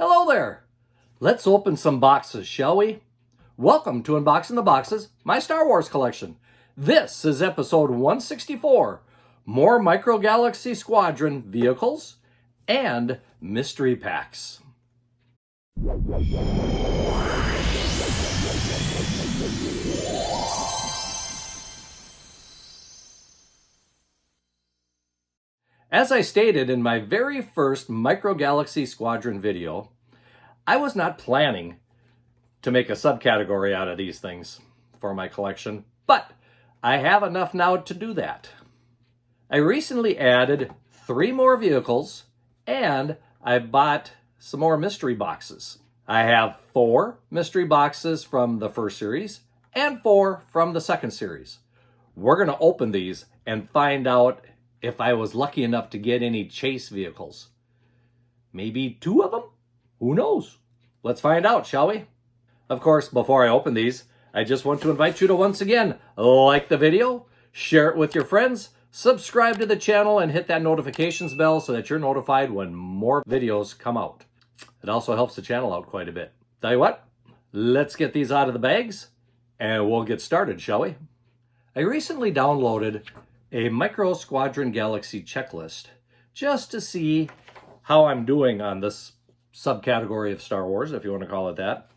Hello there! Let's open some boxes, shall we? Welcome to Unboxing the Boxes, my Star Wars collection. This is episode 164, more Micro Galaxy Squadron vehicles and mystery packs. As I stated in my very first Micro Galaxy Squadron video, I was not planning to make a subcategory out of these things for my collection, but I have enough now to do that. I recently added 3 more vehicles and I bought some more mystery boxes. I have 4 mystery boxes from the first series and 4 from the second series. We're going to open these and find out if I was lucky enough to get any chase vehicles. Maybe 2 of them? Who knows? Let's find out, shall we? Of course, before I open these, I just want to invite you to once again like the video, share it with your friends, subscribe to the channel, and hit that notifications bell so that you're notified when more videos come out. It also helps the channel out quite a bit. Tell you what, let's get these out of the bags and we'll get started, shall we? I recently downloaded a Micro Squadron Galaxy checklist just to see how I'm doing on this subcategory of Star Wars, if you want to call it that.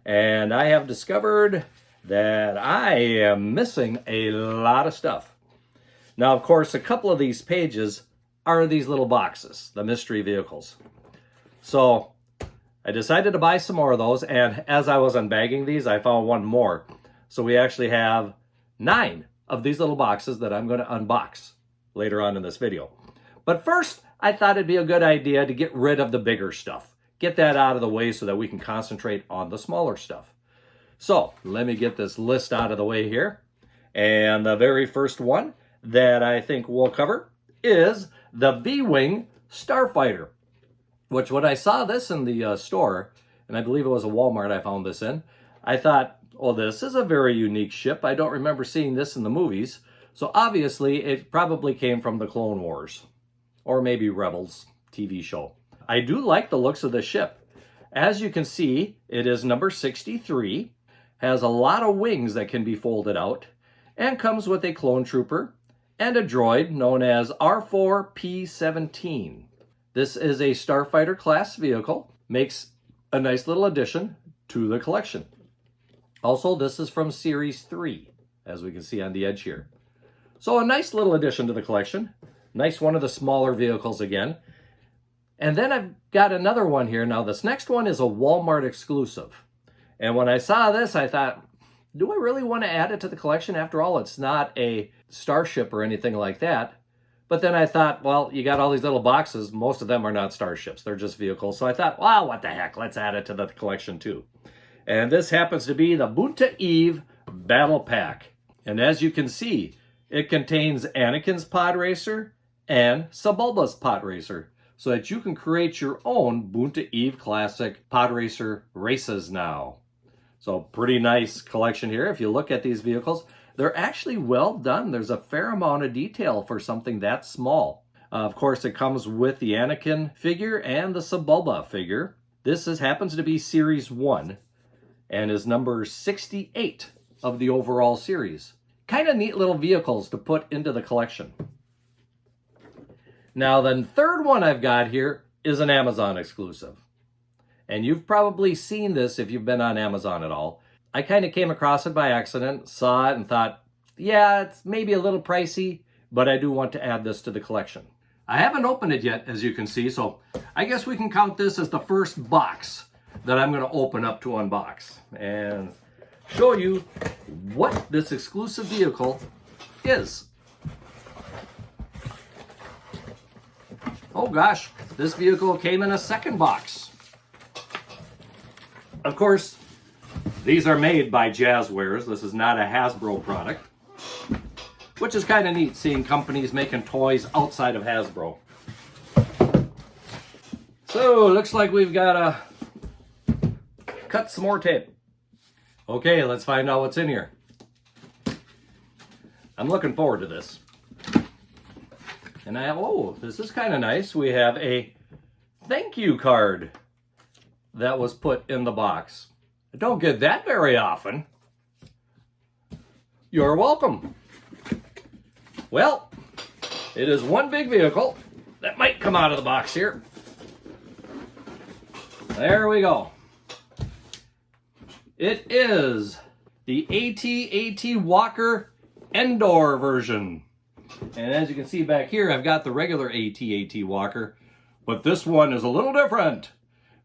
And I have discovered that I am missing a lot of stuff. Now, of course, a couple of these pages are these little boxes, the mystery vehicles. So I decided to buy some more of those, and as I was unbagging these, I found one more. So we actually have 9 of these little boxes that I'm going to unbox later on in this video. But first, I thought it'd be a good idea to get rid of the bigger stuff. Get that out of the way so that we can concentrate on the smaller stuff. So let me get this list out of the way here. And the very first one that I think we'll cover is the V-Wing Starfighter, which when I saw this in the store, and I believe it was a Walmart I found this in, I thought, well, this is a very unique ship. I don't remember seeing this in the movies. So obviously it probably came from the Clone Wars or maybe Rebels TV show. I do like the looks of the ship. As you can see, it is number 63, has a lot of wings that can be folded out, and comes with a clone trooper and a droid known as R4P17. This is a Starfighter class vehicle, makes a nice little addition to the collection. Also, this is from Series 3, as we can see on the edge here. So a nice little addition to the collection. Nice one of the smaller vehicles again. And then I've got another one here. Now, this next one is a Walmart exclusive. And when I saw this, I thought, do I really want to add it to the collection? After all, it's not a starship or anything like that. But then I thought, well, you got all these little boxes. Most of them are not starships. They're just vehicles. So I thought, well, what the heck? Let's add it to the collection too. And this happens to be the Boonta Eve Battle Pack. And as you can see, it contains Anakin's pod racer and Sebulba's pod racer, so that you can create your own Boonta Eve Classic pod racer races now. So pretty nice collection here. If you look at these vehicles, they're actually well done. There's a fair amount of detail for something that small. Of course, it comes with the Anakin figure and the Sebulba figure. This happens to be Series 1. And is number 68 of the overall series. Kind of neat little vehicles to put into the collection. Now, the third one I've got here is an Amazon exclusive. And you've probably seen this if you've been on Amazon at all. I kind of came across it by accident, saw it, and thought, yeah, it's maybe a little pricey, but I do want to add this to the collection. I haven't opened it yet, as you can see, so I guess we can count this as the first box that I'm going to open up to unbox and show you what this exclusive vehicle is. Oh gosh, this vehicle came in a second box. Of course, these are made by Jazzwares. This is not a Hasbro product, which is kind of neat seeing companies making toys outside of Hasbro. So, looks like we've got a cut some more tape. Okay, let's find out what's in here. I'm looking forward to this. And I have, oh, this is kind of nice. We have a thank you card that was put in the box. I don't get that very often. You're welcome. Well, it is one big vehicle that might come out of the box here. There we go. It is the AT-AT Walker Endor version. And as you can see back here, I've got the regular AT-AT Walker, but this one is a little different.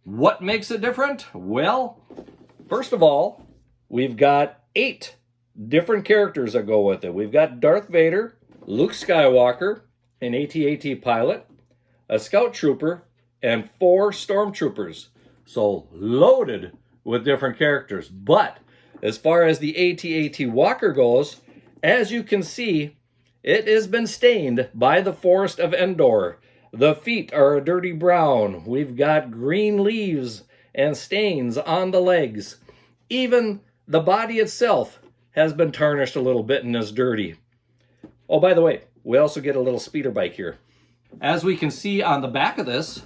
What makes it different? Well, first of all, we've got 8 different characters that go with it. We've got Darth Vader, Luke Skywalker, an AT-AT pilot, a scout trooper, and 4 stormtroopers. So loaded with different characters. But as far as the AT-AT Walker goes, as you can see, it has been stained by the forest of Endor. The feet are a dirty brown. We've got green leaves and stains on the legs. Even the body itself has been tarnished a little bit and is dirty. Oh, by the way, we also get a little speeder bike here. As we can see on the back of this,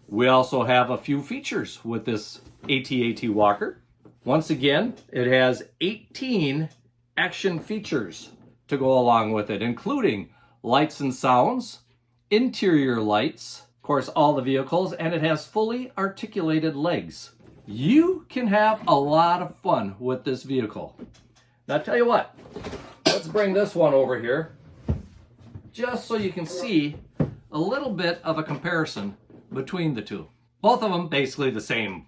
we also have a few features with this AT-AT Walker. Once again, it has 18 action features to go along with it, including lights and sounds, interior lights, of course all the vehicles, and it has fully articulated legs. You can have a lot of fun with this vehicle. Now, I'll tell you what, let's bring this one over here just so you can see a little bit of a comparison between the two. Both of them basically the same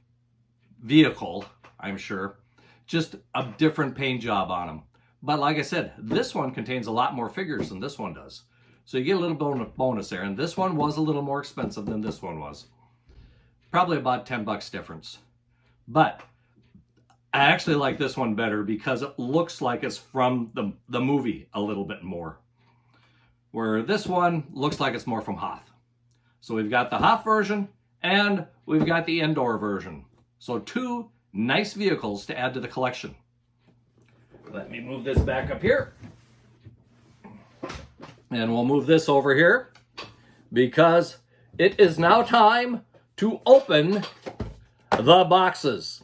vehicle, I'm sure, just a different paint job on them. But like I said, this one contains a lot more figures than this one does. So you get a little bonus there, and this one was a little more expensive than this one was. Probably about $10 difference. But I actually like this one better because it looks like it's from the movie a little bit more. Where this one looks like it's more from Hoth. So we've got the Hoth version and we've got the Endor version. So 2 nice vehicles to add to the collection. Let me move this back up here. And we'll move this over here because it is now time to open the boxes.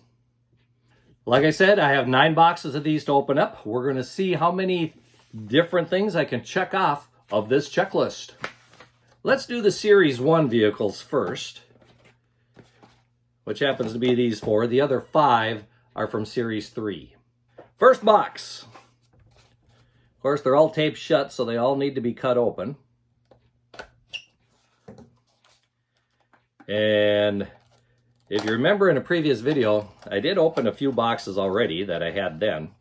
Like I said, I have 9 boxes of these to open up. We're going to see how many different things I can check off of this checklist. Let's do the Series 1 vehicles first, which happens to be these 4. The other 5 are from Series 3. First box. Of course, they're all taped shut, so they all need to be cut open. And if you remember in a previous video, I did open a few boxes already that I had then.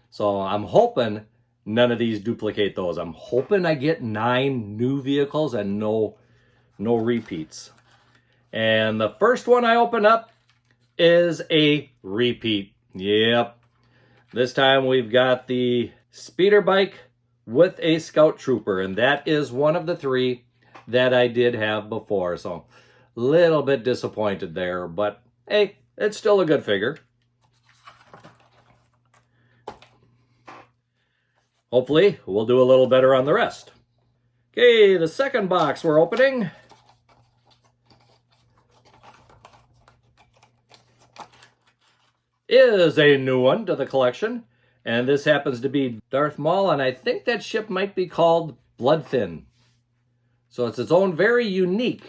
So I'm hoping none of these duplicate those. I'm hoping I get 9 new vehicles and no repeats. And the first one I open up is a repeat. Yep. This time we've got the speeder bike with a scout trooper, and that is one of the 3 that I did have before. So a little bit disappointed there, but hey, it's still a good figure. Hopefully, we'll do a little better on the rest. Okay, the second box we're opening is a new one to the collection. And this happens to be Darth Maul, and I think that ship might be called Bloodfin. So it's its own very unique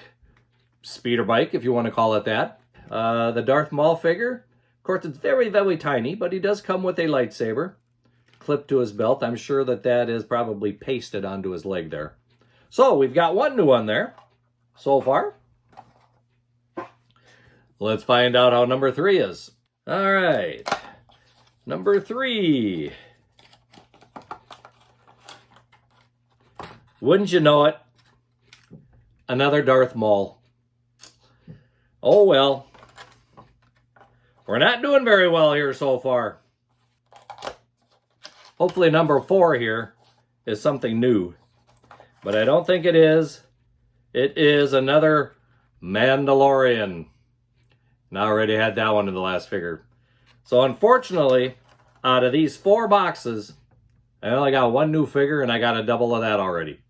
speeder bike, if you want to call it that. The Darth Maul figure, of course, it's very, very tiny, but he does come with a lightsaber clipped to his belt. I'm sure that that is probably pasted onto his leg there. So we've got 1 new one there so far. Let's find out how number 3 is. All right, number 3. Wouldn't you know it? Another Darth Maul. Oh well. We're not doing very well here so far. Hopefully number 4 here is something new. But I don't think it is. It is another Mandalorian. And I already had that one in the last figure. So unfortunately, out of these 4 boxes, I only got 1 new figure and I got a double of that already.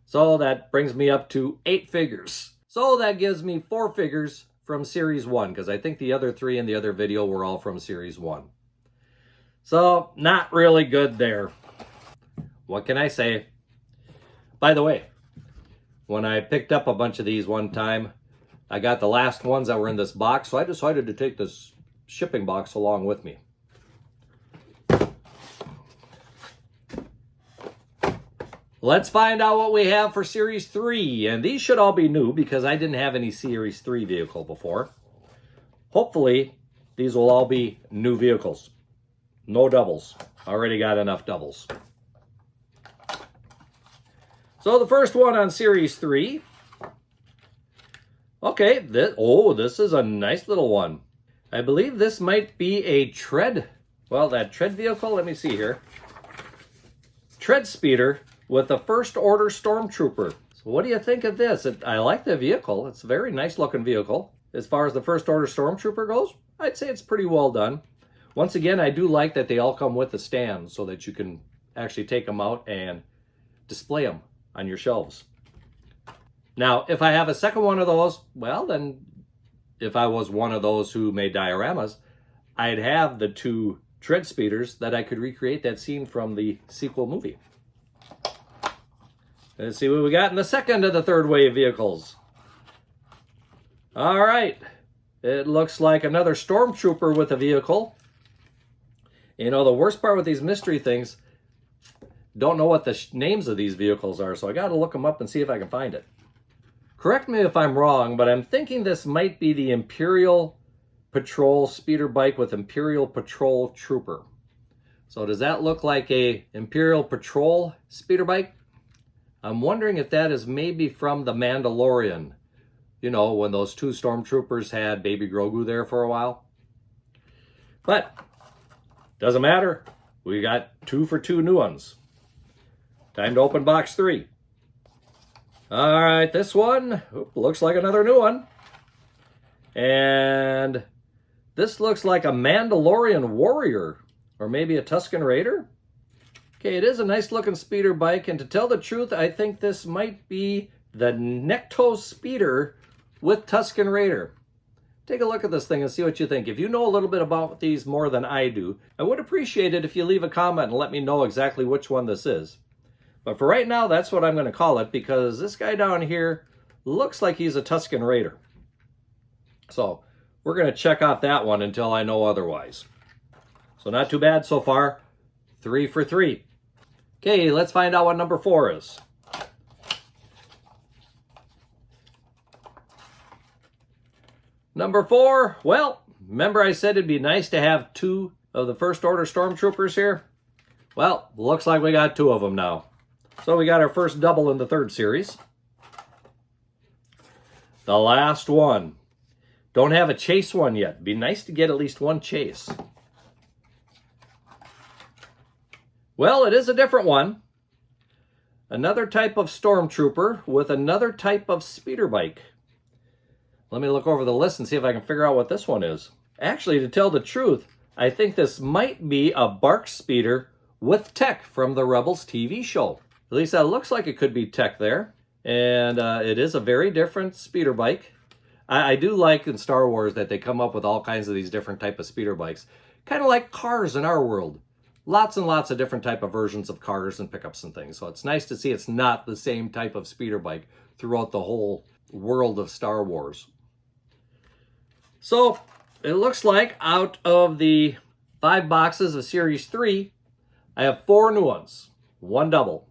So that brings me up to 8 figures. So that gives me 4 figures from Series 1, because I think the other 3 in the other video were all from Series 1. So, not really good there. What can I say? By the way, when I picked up a bunch of these one time, I got the last ones that were in this box, so I decided to take this shipping box along with me. Let's find out what we have for Series 3. And these should all be new because I didn't have any Series 3 vehicle before. Hopefully, these will all be new vehicles. No doubles. Already got enough doubles. So the first one on Series 3. Okay, this is a nice little one. I believe this might be a tread. Well, that tread vehicle, let me see here. Tread speeder with a First Order Stormtrooper. So what do you think of this? I like the vehicle. It's a very nice looking vehicle. As far as the First Order Stormtrooper goes, I'd say it's pretty well done. Once again, I do like that they all come with a stand so that you can actually take them out and display them on your shelves. Now, if I have a second one of those, well, then if I was one of those who made dioramas, I'd have the 2 tread speeders that I could recreate that scene from the sequel movie. Let's see what we got in the second of the third wave vehicles. All right. It looks like another Stormtrooper with a vehicle. You know, the worst part with these mystery things, don't know what the names of these vehicles are, so I got to look them up and see if I can find it. Correct me if I'm wrong, but I'm thinking this might be the Imperial Patrol speeder bike with Imperial Patrol Trooper. So does that look like a Imperial Patrol speeder bike? I'm wondering if that is maybe from The Mandalorian. You know, when those 2 Stormtroopers had Baby Grogu there for a while. But, doesn't matter. We got 2 for 2 new ones. Time to open box 3. All right, this one looks like another new one. And this looks like a Mandalorian warrior, or maybe a Tusken Raider. Okay, it is a nice looking speeder bike, and to tell the truth, I think this might be the Necto Speeder with Tusken Raider. Take a look at this thing and see what you think. If you know a little bit about these more than I do, I would appreciate it if you leave a comment and let me know exactly which one this is. But for right now, that's what I'm going to call it, because this guy down here looks like he's a Tusken Raider. So we're going to check out that one until I know otherwise. So not too bad so far. 3 for 3. Okay, let's find out what number 4 is. Number 4, well, remember I said it'd be nice to have 2 of the First Order Stormtroopers here? Well, looks like we got 2 of them now. So we got our first double in the 3rd series. The last one. Don't have a chase one yet. It'd be nice to get at least one chase. Well, it is a different one. Another type of Stormtrooper with another type of speeder bike. Let me look over the list and see if I can figure out what this one is. Actually, to tell the truth, I think this might be a Bark speeder with tech from the Rebels TV show. At least that looks like it could be tech there. And it is a very different speeder bike. I do like in Star Wars that they come up with all kinds of these different type of speeder bikes. Kind of like cars in our world. Lots and lots of different type of versions of cars and pickups and things. So it's nice to see it's not the same type of speeder bike throughout the whole world of Star Wars. So it looks like out of the 5 boxes of Series 3, I have 4 new ones, 1 double.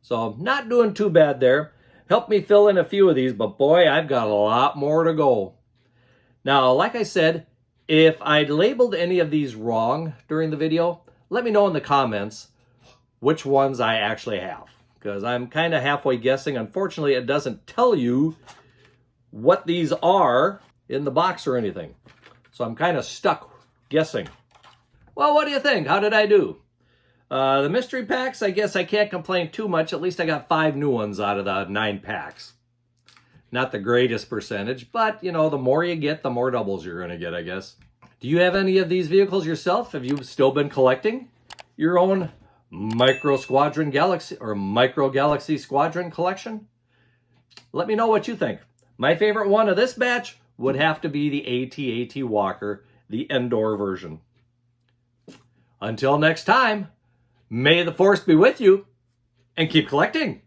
So not doing too bad there. Helped me fill in a few of these, but boy, I've got a lot more to go. Now, like I said, if I labeled any of these wrong during the video, let me know in the comments which ones I actually have, because I'm kind of halfway guessing. Unfortunately, it doesn't tell you what these are in the box or anything. So I'm kind of stuck guessing. Well, what do you think? How did I do? The mystery packs, I guess I can't complain too much. At least I got 5 new ones out of the 9 packs. Not the greatest percentage, but, you know, the more you get, the more doubles you're going to get, I guess. Do you have any of these vehicles yourself? Have you still been collecting your own Micro Squadron Galaxy or Micro Galaxy Squadron collection? Let me know what you think. My favorite one of this batch would have to be the AT-AT Walker, the Endor version. Until next time, may the Force be with you, and keep collecting!